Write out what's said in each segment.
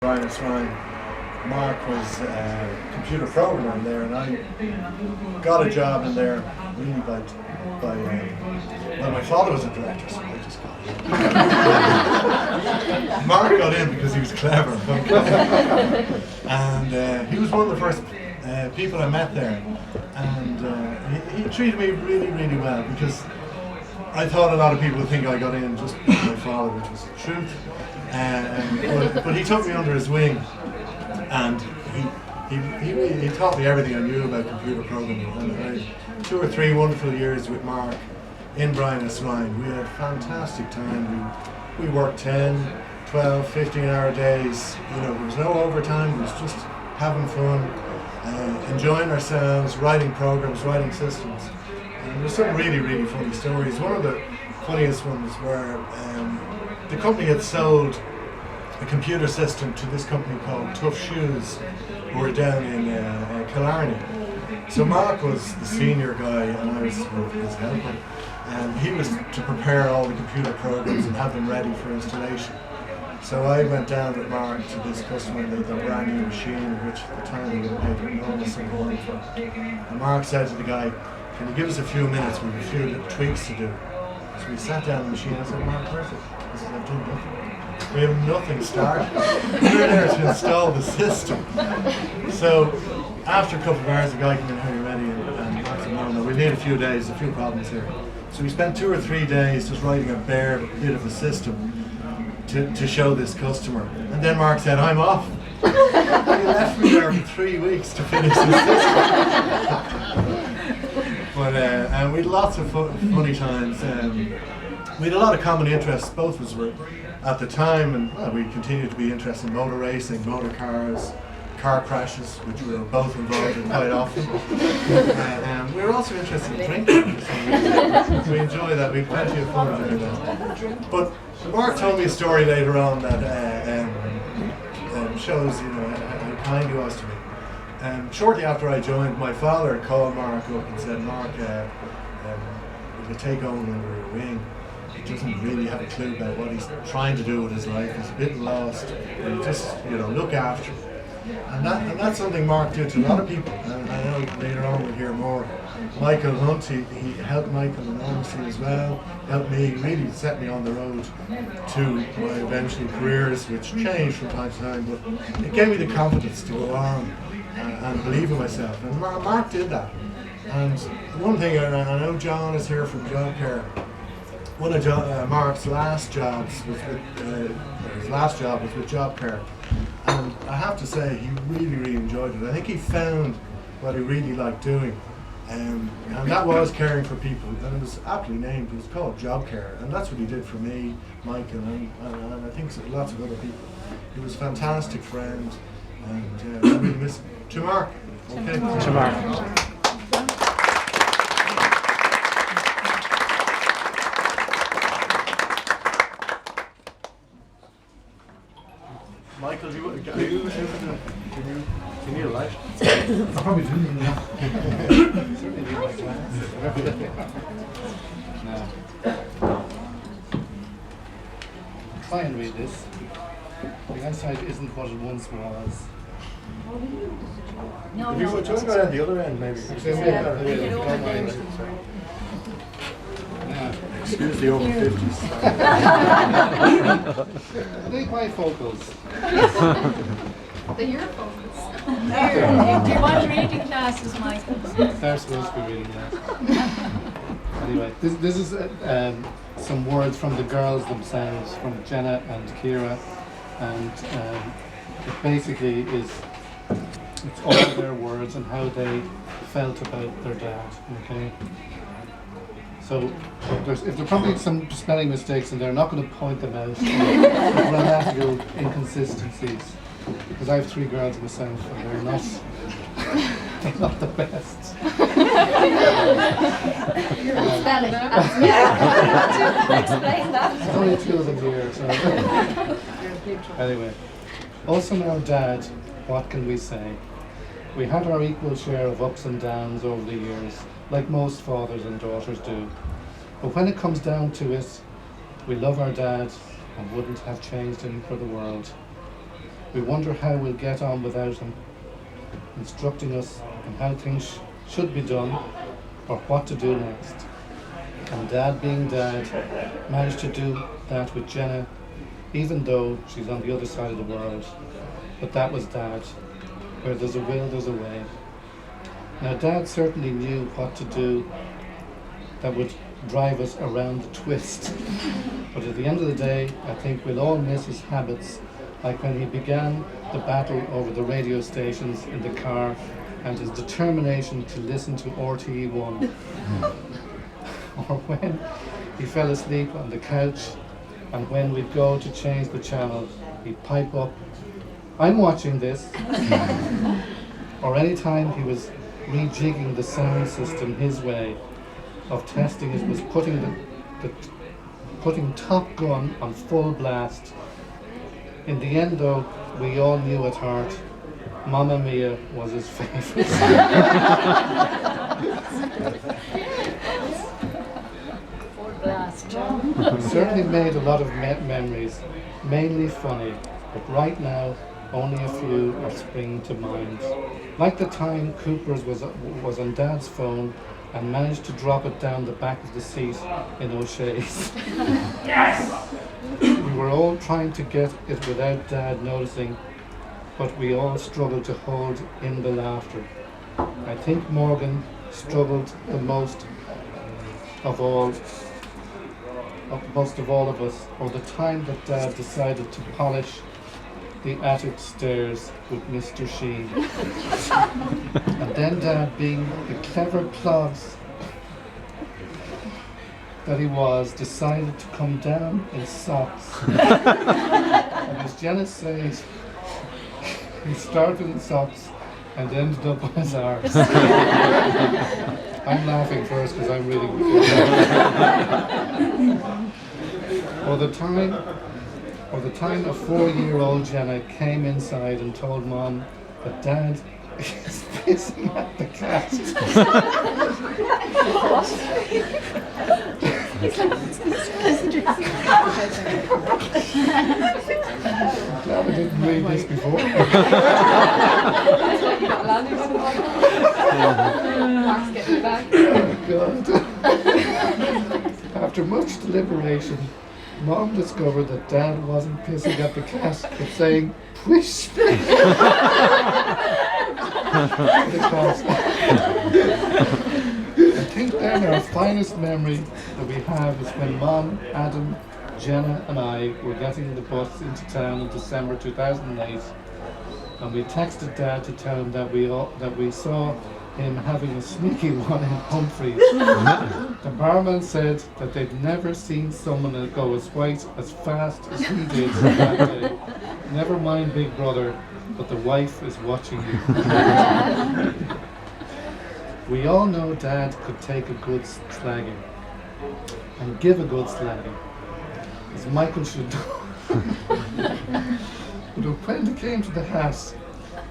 Brian Swine. Mark was a computer programmer in there, and I got a job in there really well, my father was a director, so I just got in. Mark got in because he was clever. And he was one of the first people I met there, and he treated me really, really well, because I thought a lot of people would think I got in just because my father, which was the truth. But he took me under his wing, and he taught me everything I knew about computer programming. And I had 2 or 3 wonderful years with Mark in Brian Swine. We had a fantastic time. We worked 10, 12, 15-hour days. There was no overtime. It was just having fun, enjoying ourselves, writing programs, writing systems. And there's some really, really funny stories. One of the funniest ones where the company had sold a computer system to this company called Tough Shoes, who were down in Killarney. So Mark was the senior guy, and I was his helper. And he was to prepare all the computer programs and have them ready for installation. So I went down with Mark to this customer, the brand new machine, which at the time we would have paid enormous support for. And Mark said to the guy, "Can you give us a few minutes? We have a few little tweaks to do." So we sat down on the machine. I said, "Mark, where's it?" He said, "I've done nothing. We have nothing started. We're there to install the system." So after a couple of hours, the guy came in, "Are you ready?" And Mark said, "No, we need a few days, a few problems here." So we spent 2 or 3 days just writing a bare bit of a system to show this customer. And then Mark said, "I'm off." He left me there for 3 weeks to finish the system. But and we had lots of funny times. We had a lot of common interests. Both of us were at the time, and we continued to be interested in motor racing, motor cars, car crashes, which we were both involved in quite often. We were also interested in drinking. So we enjoy that. We had plenty of fun doing that. But Mark told me a story later on that shows how kind he was to me. Shortly after I joined, my father called Mark up and said, "Mark, will you take Eoghan under your wing? He doesn't really have a clue about what he's trying to do with his life. He's a bit lost. And just look after him." And that's something Mark did to a lot of people. And I know later on we'll hear more. Michael Hunt, he helped Michael enormously as well. Helped me, really set me on the road to my eventual careers, which changed from time to time. But it gave me the confidence to go on and believe in myself. And Mark did that. And one thing, and I know John is here from Job Care. One of Mark's last jobs was with Job Care, and I have to say he really, really enjoyed it. I think he found what he really liked doing, and that was caring for people. And it was aptly named. It was called Job Care, and that's what he did for me, Michael, and I think lots of other people. He was a fantastic friend, and I really miss him. To Mark. Okay. To Mark. Michael, do you need a light? I probably do need that. Certainly need my glasses. No. Try and read this. The outside isn't what it once was. If you would go down the other end, maybe. Excuse the over 50s. Are they bifocals? The earphones. Do you want reading classes, Michael? They're supposed to be reading that. Anyway, this is some words from the girls themselves, from Jenna and Kira, and it basically it's all their words and how they felt about their dad. Okay. So if there's probably some spelling mistakes in there, I'm not going to point them out. Grammatical inconsistencies, because I have 3 girls myself, and they're not the best. Spelling. Explain that. There's only 2 of them here. So. Anyway, also now, Dad, what can we say? We had our equal share of ups and downs over the years, like most fathers and daughters do. But when it comes down to it, we love our dad and wouldn't have changed him for the world. We wonder how we'll get on without him, instructing us on how things should be done or what to do next. And Dad, being Dad, managed to do that with Jenna, even though she's on the other side of the world. But that was Dad. Where there's a will, there's a way. Now, Dad certainly knew what to do that would drive us around the twist. But at the end of the day, I think we'll all miss his habits, like when he began the battle over the radio stations in the car and his determination to listen to RTE1. Or when he fell asleep on the couch, and when we'd go to change the channel, he'd pipe up, "I'm watching this." Or any time he was rejigging the sound system his way of testing it, was putting Top Gun on full blast. In the end, though, we all knew at heart, Mamma Mia was his favourite. Certainly made a lot of memories, mainly funny, but right now only a few are springing to mind. Like the time Cooper's was on Dad's phone and managed to drop it down the back of the seat in O'Shea's. Yes! We were all trying to get it without Dad noticing, but we all struggled to hold in the laughter. I think Morgan struggled the most of all of us, or the time that Dad decided to polish the attic stairs with Mr. Sheen. And then Dad, being the clever clogs that he was, decided to come down in socks. And as Jenna says, he started in socks and ended up on his arse. I'm laughing first because I'm reading before. Or the time a 4-year-old Jenna came inside and told Mom that Dad is pissing at the cat. I'm glad I didn't read this before. Oh, God. After much deliberation, Mom discovered that Dad wasn't pissing at the cat, but saying, "Push me." I think then our finest memory that we have is when Mom, Adam, Jenna and I were getting the bus into town in December 2008, and we texted Dad to tell him that we saw him having a sneaky one in Humphreys. The barman said that they'd never seen someone go as white as fast as he did that day. Never mind Big Brother, but the wife is watching you. We all know Dad could take a good slagging and give a good slagging, as Michael should do. But when it came to the hat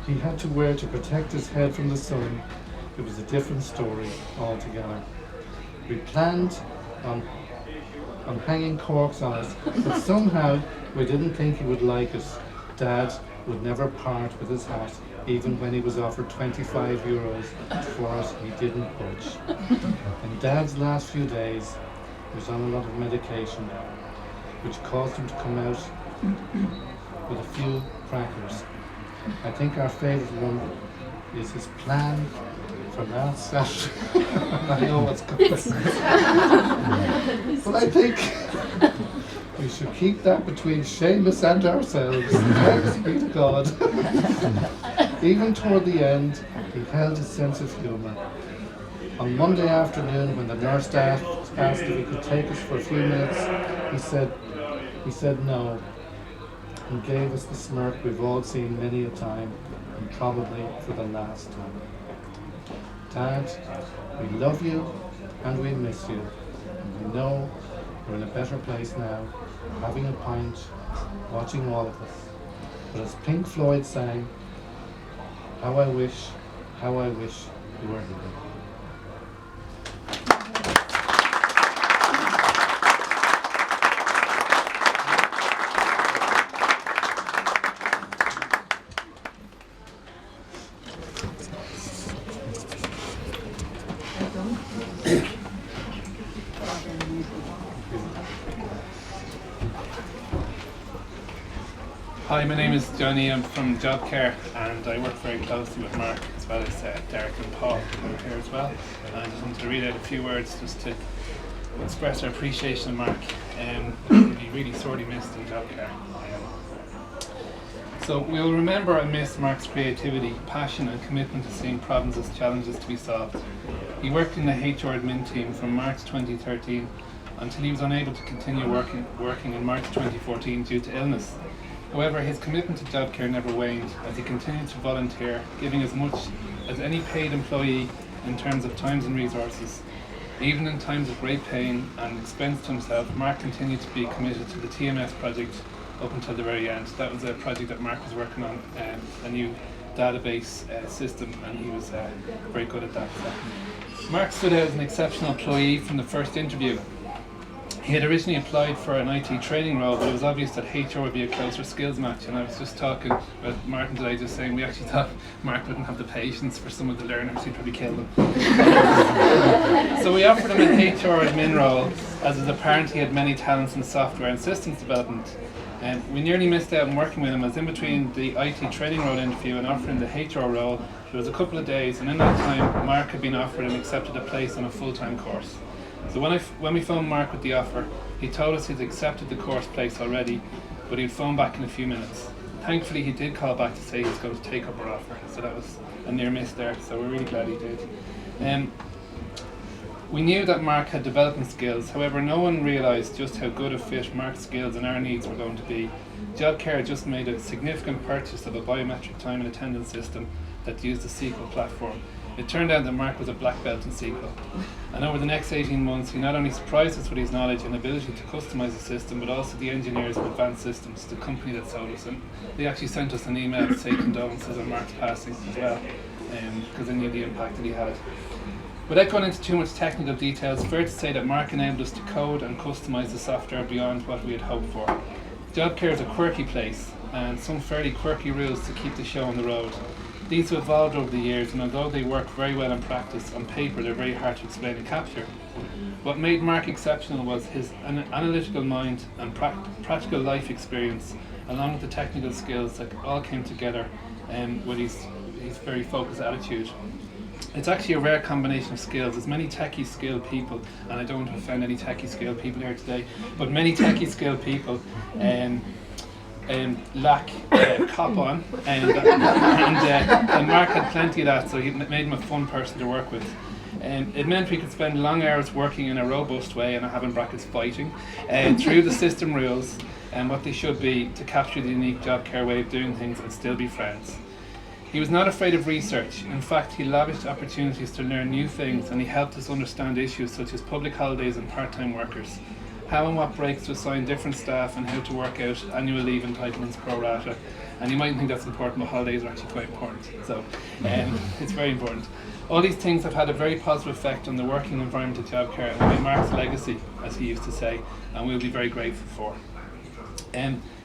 he had to wear to protect his head from the sun, it was a different story altogether. We planned on hanging corks on it, but somehow we didn't think he would like it. Dad would never part with his hat, even when he was offered 25 euros for it, he didn't budge. In Dad's last few days, he was on a lot of medication, which caused him to come out with a few crackers. I think our favourite one is his plan for last Saturday. I know what's coming. But I think we should keep that between Seamus and ourselves. Thanks be to God. Even toward the end, he held his sense of humour. On Monday afternoon, when the nurse asked if he could take us for a few minutes, he said no, and gave us the smirk we've all seen many a time, and probably for the last time. Dad, we love you and we miss you, and we know we're in a better place now, having a pint, watching all of us. But as Pink Floyd sang, how I wish you were here. Hi, my name is Jonny. I'm from JobCare and I work very closely with Mark as well as Derek and Paul who are here as well. And I just wanted to read out a few words just to express our appreciation of Mark. He really sorely missed in JobCare. So we'll remember and miss Mark's creativity, passion and commitment to seeing problems as challenges to be solved. He worked in the HR admin team from March 2013 until he was unable to continue working in March 2014 due to illness. However, his commitment to JobCare never waned as he continued to volunteer, giving as much as any paid employee in terms of time and resources. Even in times of great pain and expense to himself, Mark continued to be committed to the TMS project up until the very end. That was a project that Mark was working on, a new database system, and he was very good at that. So Mark stood out as an exceptional employee from the first interview. He had originally applied for an IT training role, but it was obvious that HR would be a closer skills match, and I was just talking with Martin today, just saying we actually thought Mark wouldn't have the patience for some of the learners, he'd probably kill them. So we offered him an HR admin role, as it was apparent he had many talents in software and systems development. And we nearly missed out on working with him, as in between the IT training role interview and offering the HR role, there was a couple of days, and in that time Mark had been offered and accepted a place on a full-time course. So when we phoned Mark with the offer, he told us he'd accepted the course place already, but he'd phone back in a few minutes. Thankfully he did call back to say he was going to take up our offer, so that was a near miss there, so we're really glad he did. We knew that Mark had development skills, however no one realised just how good a fit Mark's skills and our needs were going to be. JobCare just made a significant purchase of a biometric time and attendance system that used the SQL platform. It turned out that Mark was a black belt in SQL, and over the next 18 months he not only surprised us with his knowledge and ability to customise the system, but also the engineers of Advanced Systems, the company that sold us, and they actually sent us an email to say condolences on Mark's passing as well, because they knew the impact that he had. Without going into too much technical details, fair to say that Mark enabled us to code and customise the software beyond what we had hoped for. JobCare is a quirky place, and some fairly quirky rules to keep the show on the road. These have evolved over the years, and although they work very well in practice, on paper they're very hard to explain and capture. What made Mark exceptional was his analytical mind and practical life experience, along with the technical skills that all came together with his very focused attitude. It's actually a rare combination of skills. There's many techie skilled people, and I don't want to offend any techie skilled people here today, but many techie skilled people lack cop on, and Mark had plenty of that, so he made him a fun person to work with. It meant we could spend long hours working in a robust way, and I have in brackets fighting, through the system rules and what they should be to capture the unique JobCare way of doing things and still be friends. He was not afraid of research. In fact, he lavished opportunities to learn new things, and he helped us understand issues such as public holidays and part-time workers, how and what breaks to assign different staff, and how to work out annual leave entitlements pro rata. And you might think that's important, but holidays are actually quite important. So it's very important. All these things have had a very positive effect on the working environment at JobCare, and will be Mark's legacy, as he used to say, and we'll be very grateful for.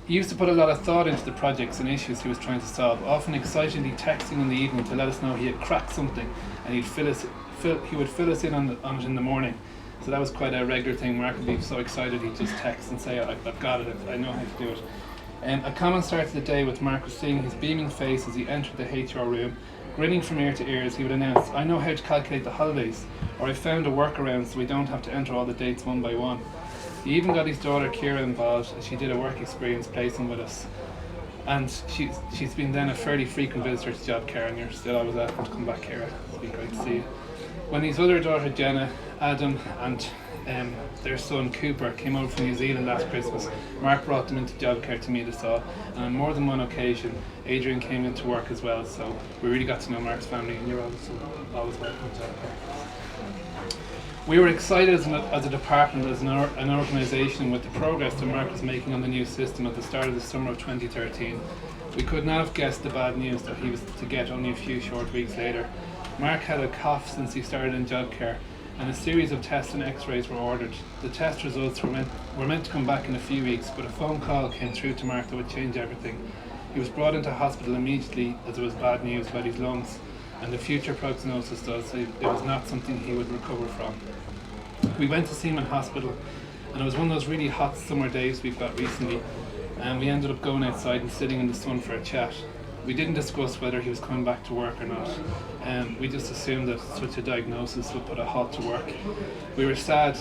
He used to put a lot of thought into the projects and issues he was trying to solve, often excitedly texting in the evening to let us know he had cracked something, and he would fill us in on it in the morning. So that was quite a regular thing. Mark would be so excited he'd just text and say, I've got it, I know how to do it. A common start to the day with Mark was seeing his beaming face as he entered the HR room. Grinning from ear to ear as he would announce, I know how to calculate the holidays, or I found a workaround so we don't have to enter all the dates one by one. He even got his daughter Kira involved, as she did a work experience placing with us. And she's been then a fairly frequent visitor to JobCare, and you're still always welcome to come back, Kira. It's been great to see you. When his other daughter Jenna, Adam and their son Cooper came over from New Zealand last Christmas, Mark brought them into JobCare to meet us all, and on more than one occasion Adrian came into work as well, so we really got to know Mark's family, and you're always welcome to JobCare. We were excited as a department, as an organisation, with the progress that Mark was making on the new system at the start of the summer of 2013. We could not have guessed the bad news that he was to get only a few short weeks later. Mark had a cough since he started in JobCare, and a series of tests and x-rays were ordered. The test results were meant to come back in a few weeks, but a phone call came through to Mark that would change everything. He was brought into hospital immediately as it was bad news about his lungs, and the future prognosis does it was not something he would recover from. We went to see him in hospital, and it was one of those really hot summer days we've got recently. and we ended up going outside and sitting in the sun for a chat. We didn't discuss whether he was coming back to work or not. We just assumed that such a diagnosis would put a halt to work. We were sad,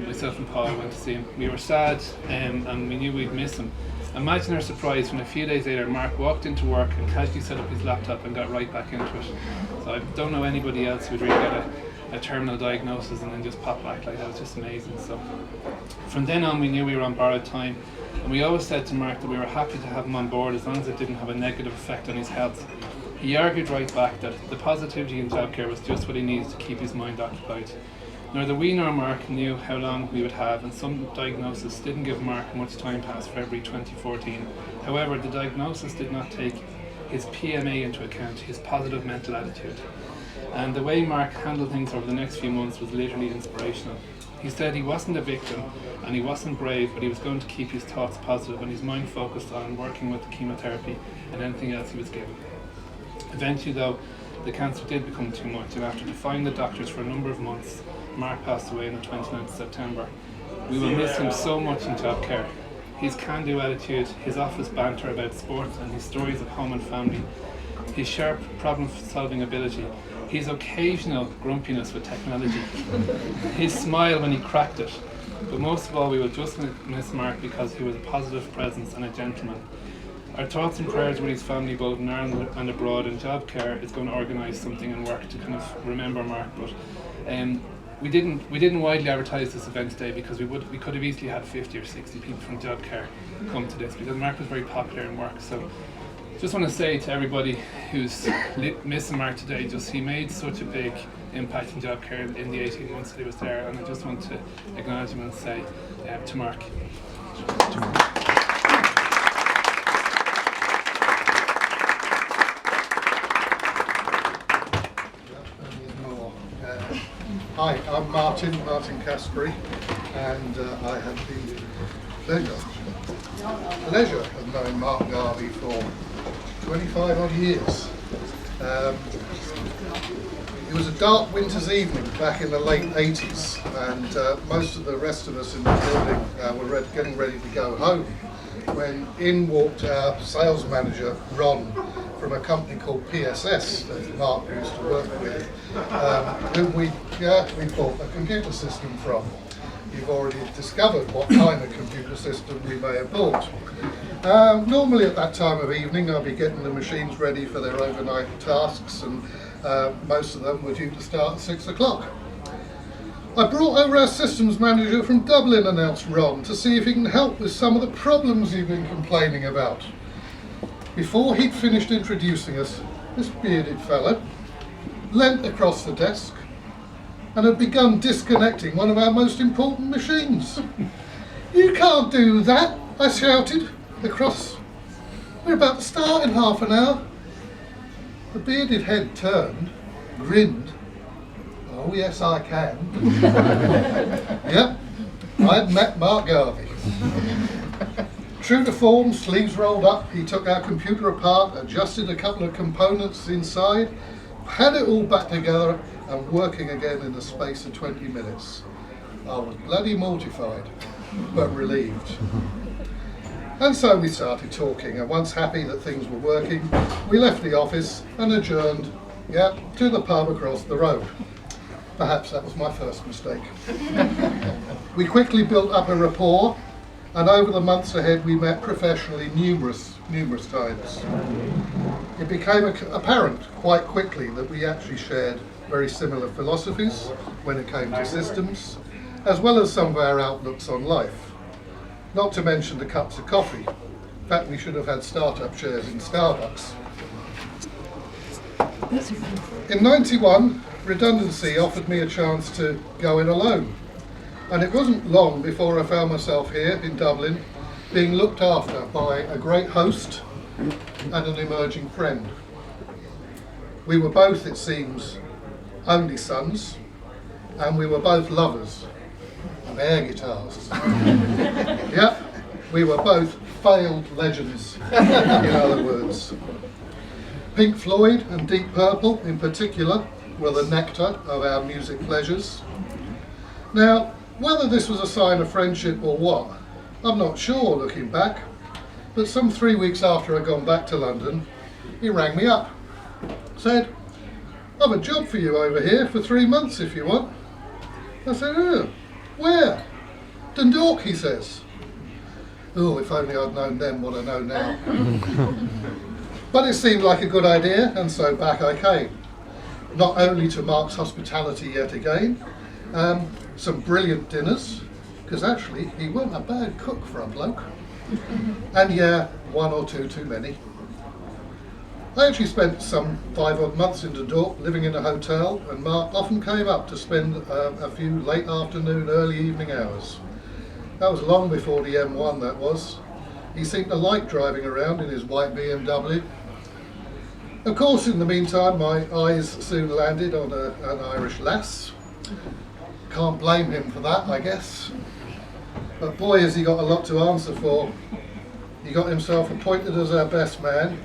myself and Paul went to see him. We were sad, and we knew we'd miss him. Imagine our surprise when a few days later Mark walked into work and casually set up his laptop and got right back into it. So I don't know anybody else who'd really get a terminal diagnosis and then just pop back like that. It was just amazing. So from then on we knew we were on borrowed time, and we always said to Mark that we were happy to have him on board as long as it didn't have a negative effect on his health. He argued right back that the positivity in job care was just what he needed to keep his mind occupied. Neither we nor Mark knew how long we would have, and some diagnosis didn't give Mark much time past February 2014. However, the diagnosis did not take his PMA into account, his positive mental attitude. And the way Mark handled things over the next few months was literally inspirational. He said he wasn't a victim and he wasn't brave, but he was going to keep his thoughts positive and his mind focused on working with the chemotherapy and anything else he was given. Eventually though, the cancer did become too much, and after defying the doctors for a number of months, Mark passed away on the 29th of September. We will miss him so much in job care. His can-do attitude, his office banter about sports and his stories of home and family, his sharp problem-solving ability, his occasional grumpiness with technology, his smile when he cracked it. But most of all, we will just miss Mark because he was a positive presence and a gentleman. Our thoughts and prayers with his family both in Ireland and abroad, and job care is going to organise something and work to kind of remember Mark. But we didn't widely advertise this event today because we could have easily had 50 or 60 people from job care come to this because Mark was very popular in work. So just want to say to everybody who's missing Mark today, just he made such a big impact in job care in the 18 months that he was there, and I just want to acknowledge him and say to Mark. Hi, I'm Martin Caskery, and I have the pleasure of knowing Mark Garvey for 25 odd years. It was a dark winter's evening back in the late 80s, and most of the rest of us in the building were getting ready to go home when in walked our sales manager, Ron, from a company called PSS that Mark used to work with, whom we bought a computer system from. You've already discovered what kind of computer system we may have bought. Normally at that time of evening I'll be getting the machines ready for their overnight tasks, and most of them were due to start at 6 o'clock. I brought over our systems manager from Dublin, announced Ron, to see if he can help with some of the problems he'd been complaining about. Before he'd finished introducing us, this bearded fellow leant across the desk and had begun disconnecting one of our most important machines. "You can't do that," I shouted across. "We're about to start in half an hour." The bearded head turned, grinned. "Oh yes, I can." Yep, I'd met Mark Garvey. True to form, sleeves rolled up, he took our computer apart, adjusted a couple of components inside, had it all back together and working again in the space of 20 minutes. I was bloody mortified, but relieved. And so we started talking, and once happy that things were working, we left the office and adjourned, to the pub across the road. Perhaps that was my first mistake. We quickly built up a rapport, and over the months ahead we met professionally numerous times. It became apparent quite quickly that we actually shared very similar philosophies when it came to systems, as well as some of our outlooks on life. Not to mention the cups of coffee. In fact, we should have had startup shares in Starbucks. In '91, redundancy offered me a chance to go in alone. And it wasn't long before I found myself here in Dublin, being looked after by a great host and an emerging friend. We were both, it seems, only sons, and we were both lovers of air guitars. Yep, we were both failed legends, in other words. Pink Floyd and Deep Purple, in particular, were the nectar of our music pleasures. Now, whether this was a sign of friendship or what, I'm not sure looking back, But some 3 weeks after I'd gone back to London, he rang me up, said, "I've a job for you over here for 3 months if you want." I said, "Oh, where?" "Dundalk," he says. Oh, if only I'd known then what I know now. But it seemed like a good idea, and so back I came. Not only to Mark's hospitality yet again, some brilliant dinners, because actually he weren't a bad cook for a bloke. And yeah, one or two too many. I actually spent some 5 odd months in Dundalk living in a hotel, and Mark often came up to spend a few late afternoon, early evening hours. That was long before the M1, that was. He seemed to like driving around in his white BMW. Of course, in the meantime, my eyes soon landed on an Irish lass. Can't blame him for that, I guess. But boy, has he got a lot to answer for. He got himself appointed as our best man,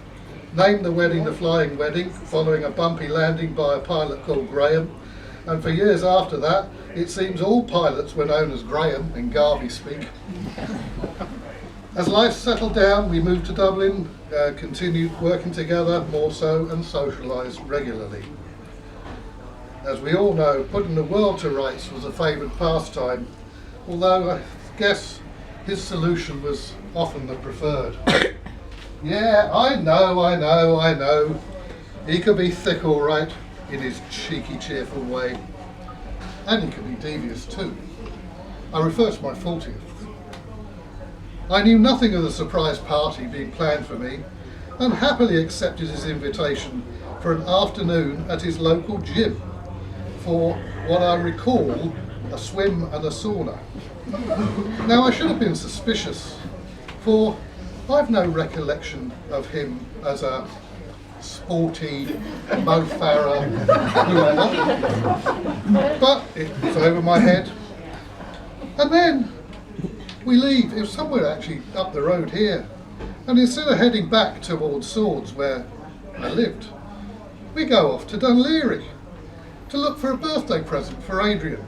named the wedding the Flying Wedding, following a bumpy landing by a pilot called Graham, and for years after that, it seems all pilots were known as Graham in Garvey speak. As life settled down, we moved to Dublin, continued working together more so, and socialised regularly. As we all know, putting the world to rights was a favoured pastime, although I guess his solution was often the preferred. Yeah, I know. He could be thick all right, in his cheeky, cheerful way. And he could be devious too. I refer to my 40th. I knew nothing of the surprise party being planned for me, and happily accepted his invitation for an afternoon at his local gym for what I recall a swim and a sauna. Now I should have been suspicious, for I've no recollection of him as a sporty Mo Farah whoever, but it was over my head. And then we leave. It was somewhere actually up the road here, and instead of heading back towards Swords where I lived, we go off to Dunleary to look for a birthday present for Adrian,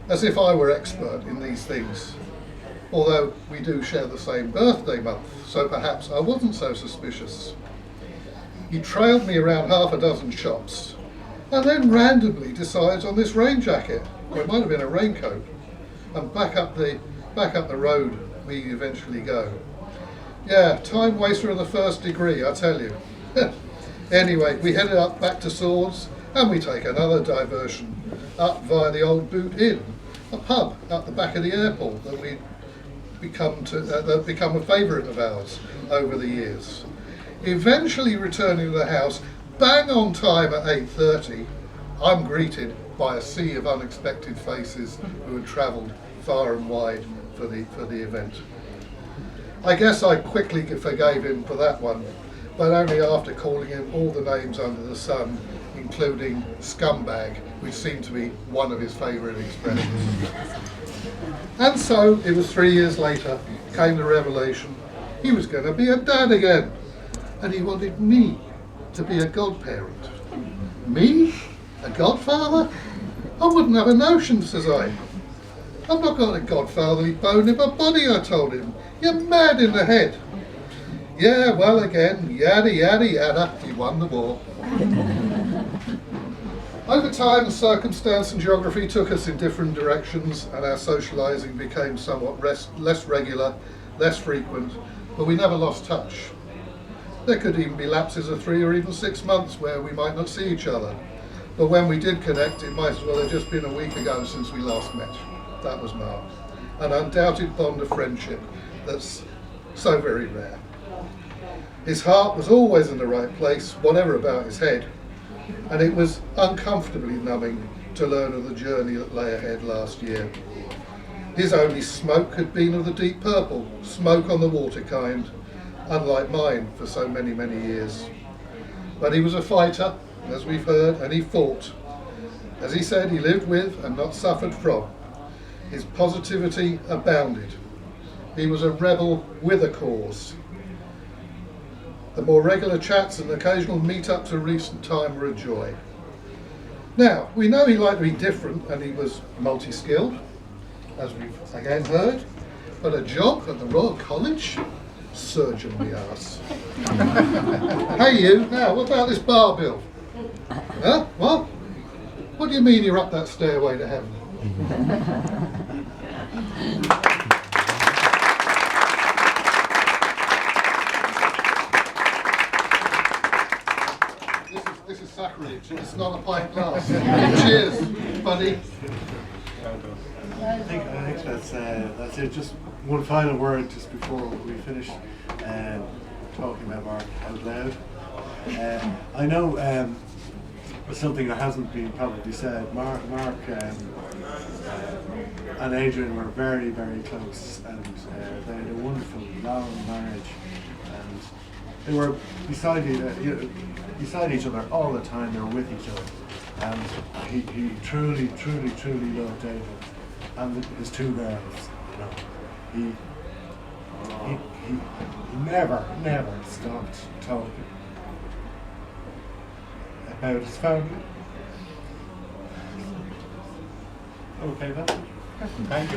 as if I were expert in these things, although we do share the same birthday month, so perhaps I wasn't so suspicious. He trailed me around half a dozen shops, and then randomly decides on this rain jacket, or it might have been a raincoat, and back up the road we eventually go. Yeah, time waster of the first degree, I tell you. Anyway, we headed up back to Swords, and we take another diversion up via the Old Boot Inn, a pub at the back of the airport that we'd become a favourite of ours over the years. Eventually returning to the house, bang on time at 8:30, I'm greeted by a sea of unexpected faces who had travelled far and wide for the event. I guess I quickly forgave him for that one, but only after calling him all the names under the sun, including scumbag, which seemed to be one of his favourite expressions. And so, it was 3 years later, came the revelation, he was going to be a dad again, and he wanted me to be a godparent. Me? A godfather? I wouldn't have a notion, says I. I've not got a godfatherly bone in my body, I told him. You're mad in the head. Yeah, well again, yada yada yada, he won the war. Over time, circumstance and geography took us in different directions, and our socialising became somewhat less regular, less frequent, but we never lost touch. There could even be lapses of 3 or even 6 months where we might not see each other, but when we did connect, it might as well have just been a week ago since we last met. That was Mark, an undoubted bond of friendship that's so very rare. His heart was always in the right place, whatever about his head, and it was uncomfortably numbing to learn of the journey that lay ahead last year. His only smoke had been of the deep purple, smoke on the water kind, unlike mine for so many, many years. But he was a fighter, as we've heard, and he fought. As he said, he lived with and not suffered from. His positivity abounded. He was a rebel with a cause. The more regular chats and occasional meetups of recent time were a joy. Now, we know he liked to be different and he was multi-skilled, as we've again heard, but a job at the Royal College? surgeon we asked. Hey you, now what about this bar bill? Huh? What? What do you mean you're up that stairway to heaven? This is sacrilege. It's not a pint glass. Cheers, buddy. I think that's it. Just one final word just before we finish talking about Mark out loud. I know something that hasn't been probably said. Mark and Adrian were very, very close, and they had a wonderful long marriage, and they were beside each other all the time. They were with each other, and he truly loved David and his two girls. You know, he never stopped talking about his family. Okay, then. Thank you.